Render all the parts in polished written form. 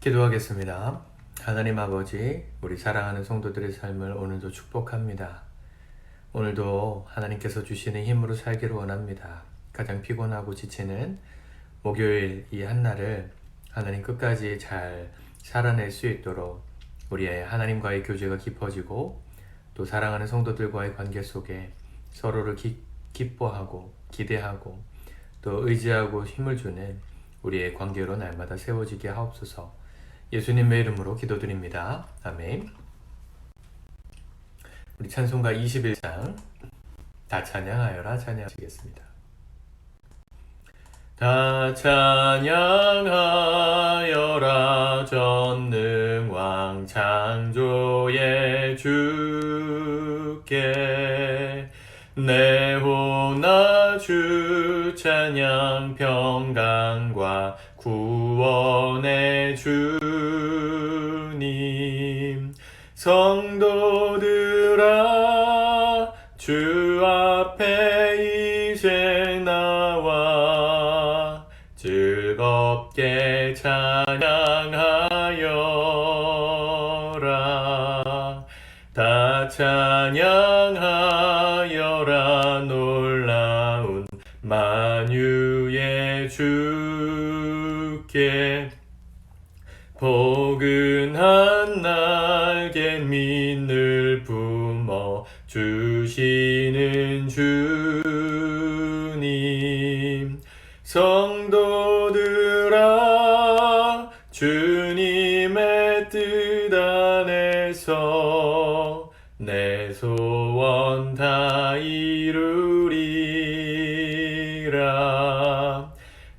기도하겠습니다. 하나님 아버지, 우리 사랑하는 성도들의 삶을 오늘도 축복합니다. 오늘도 하나님께서 주시는 힘으로 살기를 원합니다. 가장 피곤하고 지치는 목요일 이 한날을 하나님 끝까지 잘 살아낼 수 있도록 우리의 하나님과의 교제가 깊어지고 또 사랑하는 성도들과의 관계 속에 서로를 기뻐하고 기대하고 또 의지하고 힘을 주는 우리의 관계로 날마다 세워지게 하옵소서. 예수님의 이름으로 기도드립니다. 아멘. 우리 찬송가 21장 다 찬양하여라 찬양하시겠습니다. 다 찬양하여라 전능왕 창조의 주께 내호나 주 찬양 평강과 구원의 주님 성도들아 주 앞에 이제 나와 즐겁게 찬양하여라 다 찬양하여라 놀라운 만유의 주께 포근한 날개 민을 품어 주시는 주님 성도들아 주님의 뜻 안에서 내 소원 다 이루리라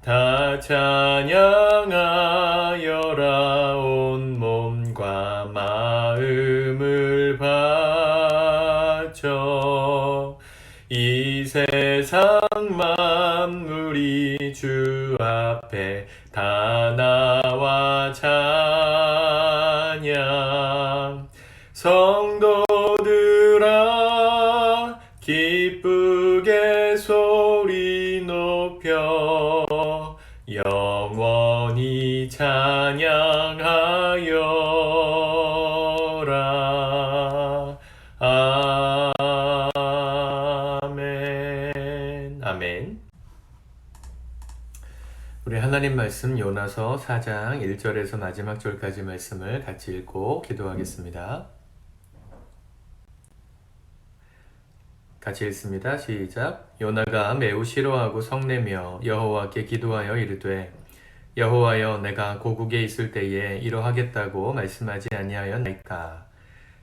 다 찬양하여라 온 몸과 마음을 바쳐 이 세상 만물이 주 앞에 다 나와 찬양 성도들아 기쁘게 소리 높여 영원히 찬양하여라. 아멘. 아멘. 우리 하나님 말씀 요나서 4장 1절에서 마지막 절까지 말씀을 같이 읽고 기도하겠습니다. 같이 읽습니다. 시작. 요나가 매우 싫어하고 성내며 여호와께 기도하여 이르되 여호와여 내가 고국에 있을 때에 이러하겠다고 말씀하지 아니하였나이까.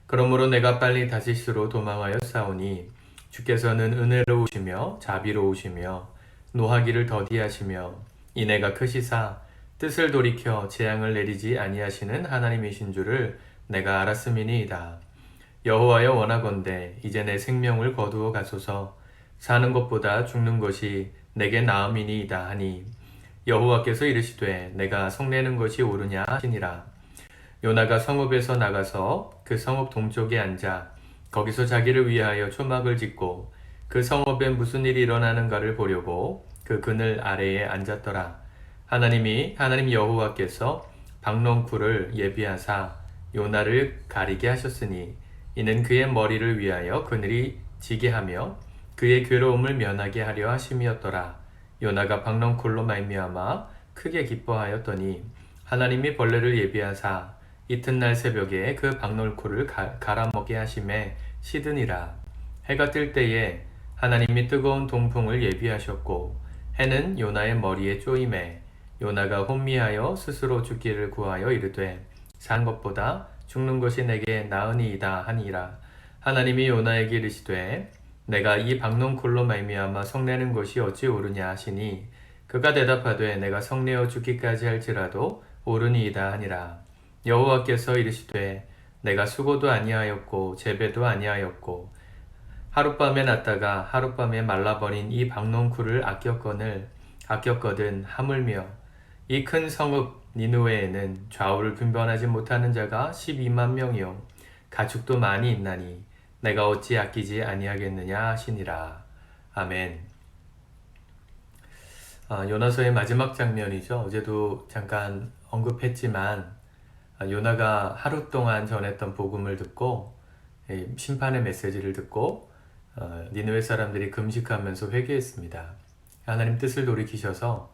그러므로 내가 빨리 다시스로 도망하여 싸우니 주께서는 은혜로우시며 자비로우시며 노하기를 더디하시며 인애가 크시사 뜻을 돌이켜 재앙을 내리지 아니하시는 하나님이신 줄을 내가 알았음이니이다. 여호와여 원하건대 이제 내 생명을 거두어 가소서. 사는 것보다 죽는 것이 내게 나음이니이다 하니 여호와께서 이르시되 내가 성내는 것이 옳으냐 하시니라. 요나가 성읍에서 나가서 그 성읍 동쪽에 앉아 거기서 자기를 위하여 초막을 짓고 그 성읍에 무슨 일이 일어나는가를 보려고 그 그늘 아래에 앉았더라. 하나님 여호와께서 박넝쿨을 예비하사 요나를 가리게 하셨으니 이는 그의 머리를 위하여 그늘이 지게 하며 그의 괴로움을 면하게 하려 하심이었더라. 요나가 박넝쿨로 말미암아 크게 기뻐하였더니 하나님이 벌레를 예비하사 이튿날 새벽에 그 박넝쿨을 갈아먹게 하심에 시드니라. 해가 뜰 때에 하나님이 뜨거운 동풍을 예비하셨고 해는 요나의 머리에 쪼임에 요나가 혼미하여 스스로 죽기를 구하여 이르되 산 것보다 죽는 것이 내게 나으니이다 하니라. 하나님이 요나에게 이르시되 내가 이 박넝쿨로 말미암아 성내는 것이 어찌 옳으냐 하시니 그가 대답하되 내가 성내어 죽기까지 할지라도 옳으니이다 하니라. 여호와께서 이르시되 내가 수고도 아니하였고 재배도 아니하였고 하룻밤에 났다가 하룻밤에 말라버린 이 박넝쿨을 아꼈거든 하물며 이 큰 성읍 니느웨에는 좌우를 분별하지 못하는 자가 12만 명이요 가축도 많이 있나니 내가 어찌 아끼지 아니하겠느냐 하시니라. 아멘. 요나서의 마지막 장면이죠. 어제도 잠깐 언급했지만 요나가 하루 동안 전했던 복음을 듣고 심판의 메시지를 듣고 니느웨 사람들이 금식하면서 회개했습니다. 하나님 뜻을 돌이키셔서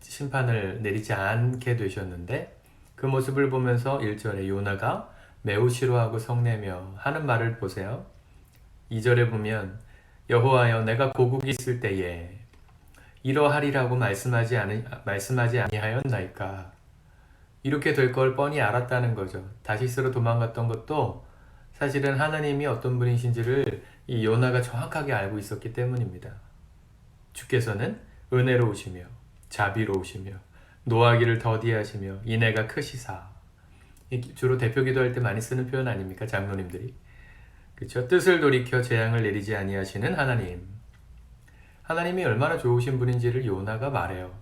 심판을 내리지 않게 되셨는데 그 모습을 보면서 1절에 요나가 매우 싫어하고 성내며 하는 말을 보세요. 2절에 보면 여호와여 내가 고국에 있을 때에 이러하리라고 말씀하지 아니하였나이까. 이렇게 될 걸 뻔히 알았다는 거죠. 다시스로 도망갔던 것도 사실은 하나님이 어떤 분이신지를 이 요나가 정확하게 알고 있었기 때문입니다. 주께서는 은혜로우시며 자비로우시며 노하기를 더디하시며 인애가 크시사. 주로 대표 기도할 때 많이 쓰는 표현 아닙니까? 장로님들이. 그렇죠? 뜻을 돌이켜 재앙을 내리지 아니하시는 하나님. 하나님이 얼마나 좋으신 분인지를 요나가 말해요.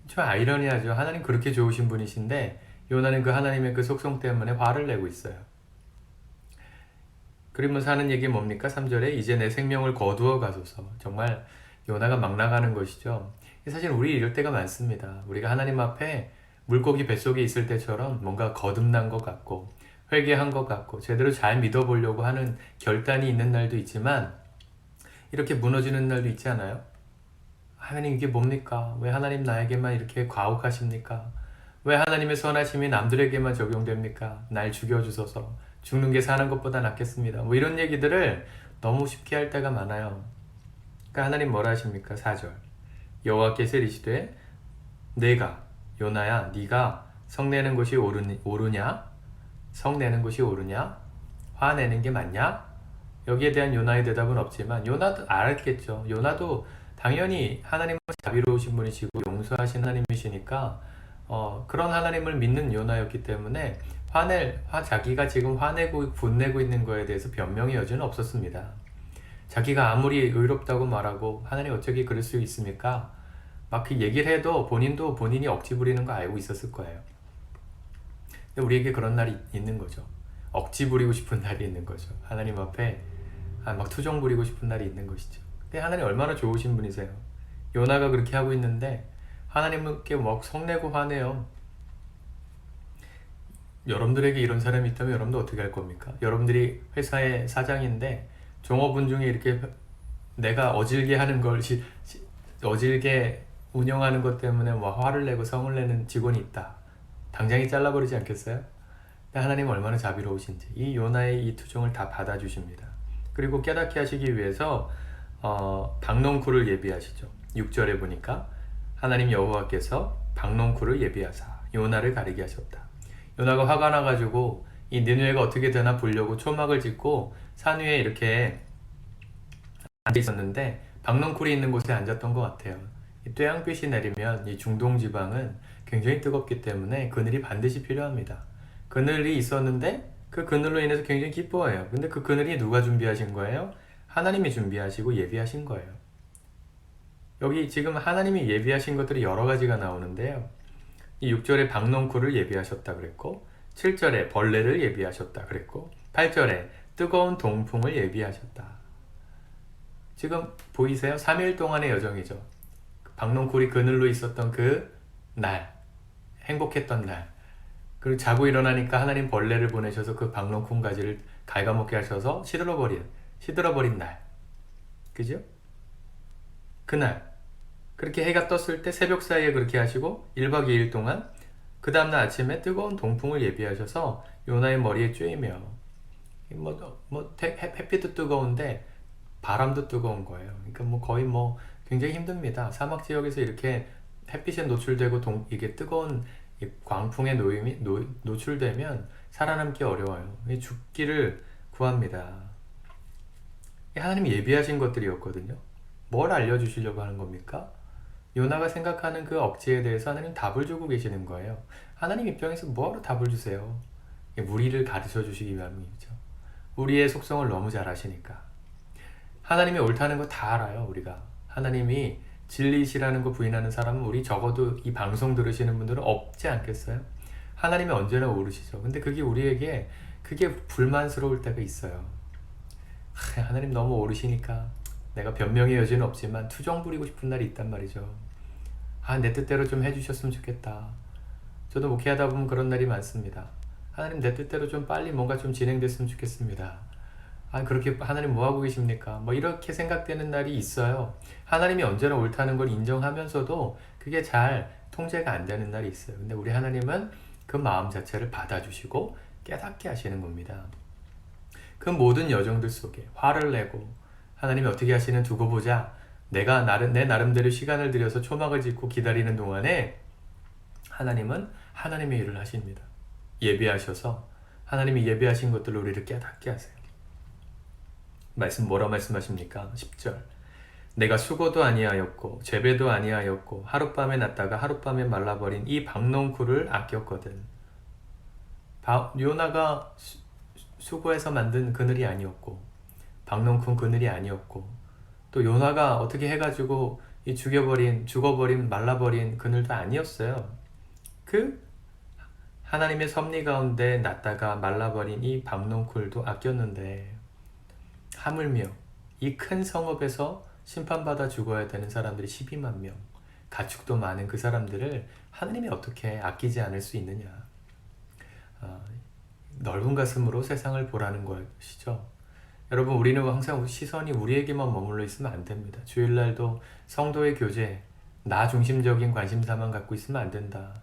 좀 아이러니하죠. 하나님 그렇게 좋으신 분이신데 요나는 그 하나님의 그 속성 때문에 화를 내고 있어요. 그러면서 하는 얘기 뭡니까? 3절에 이제 내 생명을 거두어 가소서. 정말 요나가 막 나가는 것이죠. 사실 우리 이럴 때가 많습니다. 우리가 하나님 앞에 물고기 뱃속에 있을 때처럼 뭔가 거듭난 것 같고 회개한 것 같고 제대로 잘 믿어보려고 하는 결단이 있는 날도 있지만 이렇게 무너지는 날도 있지 않아요? 하나님 이게 뭡니까? 왜 하나님 나에게만 이렇게 과혹하십니까? 왜 하나님의 선하심이 남들에게만 적용됩니까? 날 죽여주소서. 죽는 게 사는 것보다 낫겠습니다. 뭐 이런 얘기들을 너무 쉽게 할 때가 많아요. 그러니까 하나님 뭐라 하십니까? 4절 여호와께서 이르시되 내가 요나야 네가 성내는 것이 옳으냐? 성내는 것이 옳으냐? 화내는 게 맞냐? 여기에 대한 요나의 대답은 없지만 요나도 알았겠죠. 요나도 당연히 하나님은 자비로우신 분이시고 용서하신 하나님이시니까 그런 하나님을 믿는 요나였기 때문에 자기가 지금 화내고 분내고 있는 거에 대해서 변명의 여지는 없었습니다. 자기가 아무리 의롭다고 말하고 하나님 어떻게 그럴 수 있습니까? 막 그 얘기를 해도 본인이 억지 부리는 거 알고 있었을 거예요. 근데 우리에게 그런 날이 있는 거죠. 억지 부리고 싶은 날이 있는 거죠. 하나님 앞에 막 투정 부리고 싶은 날이 있는 것이죠. 근데 하나님 얼마나 좋으신 분이세요. 요나가 그렇게 하고 있는데 하나님께 막 성내고 화내요. 여러분들에게 이런 사람이 있다면 여러분도 어떻게 할 겁니까? 여러분들이 회사의 사장인데 종업원 중에 이렇게 내가 어질게 하는 걸 어질게 운영하는 것 때문에 화를 내고 성을 내는 직원이 있다. 당장에 잘라버리지 않겠어요? 근데 하나님 얼마나 자비로우신지 이 요나의 이 투정을 다 받아주십니다. 그리고 깨닫게 하시기 위해서 박농쿨을 예비하시죠. 6절에 보니까 하나님 여호와께서 박농쿨을 예비하사 요나를 가리게 하셨다. 요나가 화가 나가지고 이 니느웨가 어떻게 되나 보려고 초막을 짓고 산 위에 이렇게 앉아 있었는데 박농쿨이 있는 곳에 앉았던 것 같아요. 이 뙤양빛이 내리면 이 중동 지방은 굉장히 뜨겁기 때문에 그늘이 반드시 필요합니다. 그늘이 있었는데 그 그늘로 인해서 굉장히 기뻐해요. 근데 그 그늘이 누가 준비하신 거예요? 하나님이 준비하시고 예비하신 거예요. 여기 지금 하나님이 예비하신 것들이 여러 가지가 나오는데요. 이 6절에 박농쿨을 예비하셨다 그랬고 7절에 벌레를 예비하셨다 그랬고 8절에 뜨거운 동풍을 예비하셨다. 지금 보이세요? 3일 동안의 여정이죠. 박농쿨이 그늘로 있었던 그 날, 행복했던 날, 그리고 자고 일어나니까 하나님 벌레를 보내셔서 그 박농쿨 가지를 갉아먹게 하셔서 시들어버린 날, 그죠? 그날 그렇게 해가 떴을 때 새벽 사이에 그렇게 하시고 1박 2일 동안 그 다음날 아침에 뜨거운 동풍을 예비하셔서 요나의 머리에 쬐이며 햇빛도 뜨거운데 바람도 뜨거운 거예요. 그러니까 거의 굉장히 힘듭니다. 사막 지역에서 이렇게 햇빛에 노출되고 이게 뜨거운 광풍에 노출되면 살아남기 어려워요. 죽기를 구합니다. 하나님이 예비하신 것들이었거든요. 뭘 알려주시려고 하는 겁니까? 요나가 생각하는 그 억지에 대해서 하나님 답을 주고 계시는 거예요. 하나님 입장에서 뭐하러 답을 주세요? 우리를 가르쳐 주시기 위함이죠. 우리의 속성을 너무 잘 아시니까. 하나님이 옳다는 거 다 알아요. 우리가 하나님이 진리시라는 거 부인하는 사람은 우리 적어도 이 방송 들으시는 분들은 없지 않겠어요? 하나님이 언제나 옳으시죠. 근데 우리에게 그게 불만스러울 때가 있어요. 하나님 너무 옳으시니까 내가 변명의 여지는 없지만 투정 부리고 싶은 날이 있단 말이죠. 내 뜻대로 좀 해주셨으면 좋겠다. 저도 목회하다 보면 그런 날이 많습니다. 하나님 내 뜻대로 좀 빨리 뭔가 좀 진행됐으면 좋겠습니다. 그렇게 하나님 뭐 하고 계십니까? 뭐 이렇게 생각되는 날이 있어요. 하나님이 언제나 옳다는 걸 인정하면서도 그게 잘 통제가 안 되는 날이 있어요. 근데 우리 하나님은 그 마음 자체를 받아주시고 깨닫게 하시는 겁니다. 그 모든 여정들 속에 화를 내고 하나님이 어떻게 하시는 두고 보자. 내 나름대로 시간을 들여서 초막을 짓고 기다리는 동안에 하나님은 하나님의 일을 하십니다. 예비하셔서 하나님이 예비하신 것들을 우리를 깨닫게 하세요. 뭐라 말씀하십니까? 10절. 내가 수고도 아니하였고 재배도 아니하였고 하룻밤에 났다가 하룻밤에 말라버린 이 박농쿨을 아꼈거든. 요나가 수고해서 만든 그늘이 아니었고 박농쿨 그늘이 아니었고 또 요나가 어떻게 해가지고 이 죽어버린 말라버린 그늘도 아니었어요. 그 하나님의 섭리 가운데 났다가 말라버린 이 박농쿨도 아꼈는데 하물며 이 큰 성읍에서 심판받아 죽어야 되는 사람들이 12만 명, 가축도 많은 그 사람들을 하나님이 어떻게 아끼지 않을 수 있느냐. 넓은 가슴으로 세상을 보라는 것이죠. 여러분, 우리는 항상 시선이 우리에게만 머물러 있으면 안 됩니다. 주일날도 성도의 교제, 나 중심적인 관심사만 갖고 있으면 안 된다.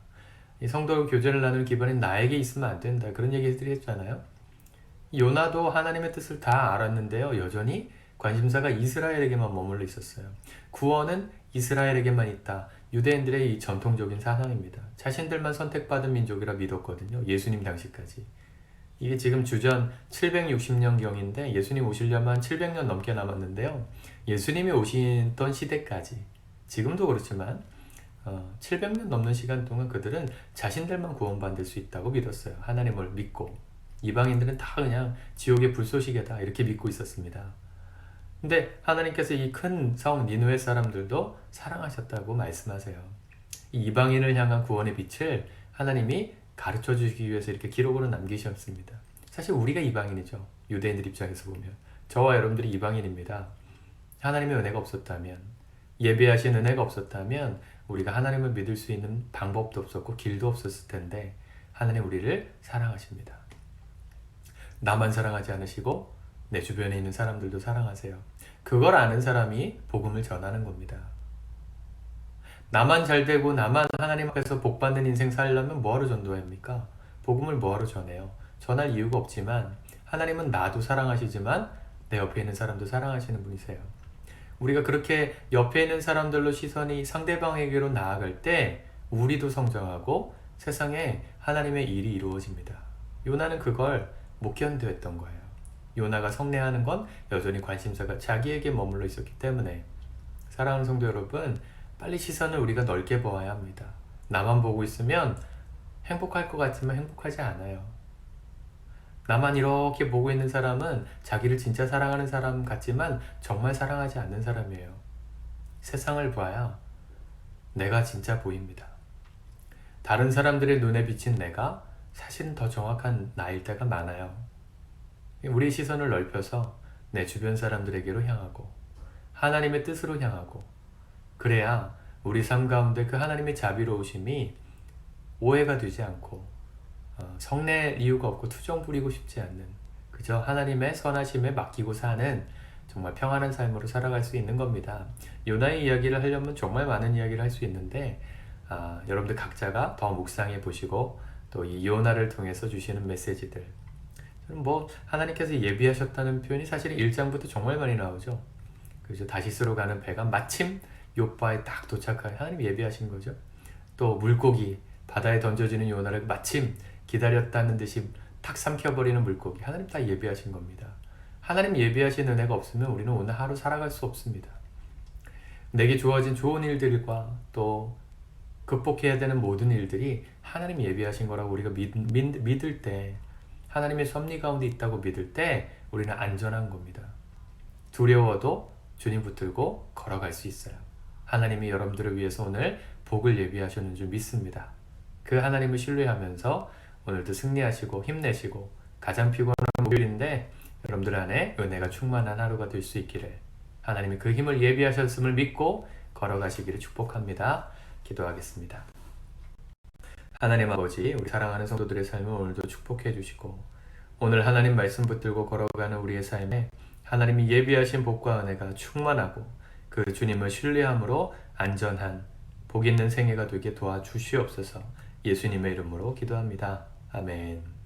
이 성도 교제를 나눌 기반이 나에게 있으면 안 된다. 그런 얘기들이 했잖아요. 요나도 하나님의 뜻을 다 알았는데요. 여전히 관심사가 이스라엘에게만 머물러 있었어요. 구원은 이스라엘에게만 있다. 유대인들의 이 전통적인 사상입니다. 자신들만 선택받은 민족이라 믿었거든요. 예수님 당시까지. 이게 지금 주전 760년경인데 예수님 오시려면 700년 넘게 남았는데요. 예수님이 오시던 시대까지, 지금도 그렇지만 700년 넘는 시간 동안 그들은 자신들만 구원받을 수 있다고 믿었어요. 하나님을 믿고. 이방인들은 다 그냥 지옥의 불쏘시개다 이렇게 믿고 있었습니다. 근데 하나님께서 이 큰 성 니느웨 사람들도 사랑하셨다고 말씀하세요. 이 이방인을 향한 구원의 빛을 하나님이 가르쳐 주시기 위해서 이렇게 기록으로 남기셨습니다. 사실 우리가 이방인이죠. 유대인들 입장에서 보면. 저와 여러분들이 이방인입니다. 하나님의 은혜가 없었다면, 예배하신 은혜가 없었다면 우리가 하나님을 믿을 수 있는 방법도 없었고 길도 없었을 텐데 하나님 우리를 사랑하십니다. 나만 사랑하지 않으시고 내 주변에 있는 사람들도 사랑하세요. 그걸 아는 사람이 복음을 전하는 겁니다. 나만 잘되고 나만 하나님 앞에서 복받는 인생 살려면 뭐하러 전도합니까? 복음을 뭐하러 전해요? 전할 이유가 없지만 하나님은 나도 사랑하시지만 내 옆에 있는 사람도 사랑하시는 분이세요. 우리가 그렇게 옆에 있는 사람들로 시선이 상대방에게로 나아갈 때 우리도 성장하고 세상에 하나님의 일이 이루어집니다. 요나는 그걸 못 견뎌했던 거예요. 요나가 성례하는 건 여전히 관심사가 자기에게 머물러 있었기 때문에. 사랑하는 성도 여러분, 빨리 시선을 우리가 넓게 보아야 합니다. 나만 보고 있으면 행복할 것 같지만 행복하지 않아요. 나만 이렇게 보고 있는 사람은 자기를 진짜 사랑하는 사람 같지만 정말 사랑하지 않는 사람이에요. 세상을 봐야 내가 진짜 보입니다. 다른 사람들의 눈에 비친 내가 사실은 더 정확한 나일 때가 많아요. 우리의 시선을 넓혀서 내 주변 사람들에게로 향하고 하나님의 뜻으로 향하고, 그래야 우리 삶 가운데 그 하나님의 자비로우심이 오해가 되지 않고 성낼 이유가 없고 투정 부리고 싶지 않는, 그저 하나님의 선하심에 맡기고 사는 정말 평안한 삶으로 살아갈 수 있는 겁니다. 요나의 이야기를 하려면 정말 많은 이야기를 할 수 있는데 여러분들 각자가 더 묵상해 보시고 또 이 요나를 통해서 주시는 메시지들, 하나님께서 예비하셨다는 표현이 사실 1장부터 정말 많이 나오죠. 그죠? 다시스로 가는 배가 마침 요바에 딱 도착하여 하나님 예비하신 거죠. 또 물고기, 바다에 던져지는 요나를 마침 기다렸다는 듯이 탁 삼켜버리는 물고기, 하나님 다 예비하신 겁니다. 하나님 예비하신 은혜가 없으면 우리는 오늘 하루 살아갈 수 없습니다. 내게 주어진 좋은 일들과 또 극복해야 되는 모든 일들이 하나님 예비하신 거라고 우리가 믿을 때, 하나님의 섭리 가운데 있다고 믿을 때 우리는 안전한 겁니다. 두려워도 주님 붙들고 걸어갈 수 있어요. 하나님이 여러분들을 위해서 오늘 복을 예비하셨는 줄 믿습니다. 그 하나님을 신뢰하면서 오늘도 승리하시고 힘내시고, 가장 피곤한 목요일인데 여러분들 안에 은혜가 충만한 하루가 될 수 있기를, 하나님이 그 힘을 예비하셨음을 믿고 걸어가시기를 축복합니다. 기도하겠습니다. 하나님 아버지, 우리 사랑하는 성도들의 삶을 오늘도 축복해 주시고 오늘 하나님 말씀 붙들고 걸어가는 우리의 삶에 하나님이 예비하신 복과 은혜가 충만하고 그 주님을 신뢰함으로 안전한 복 있는 생애가 되게 도와주시옵소서. 예수님의 이름으로 기도합니다. 아멘.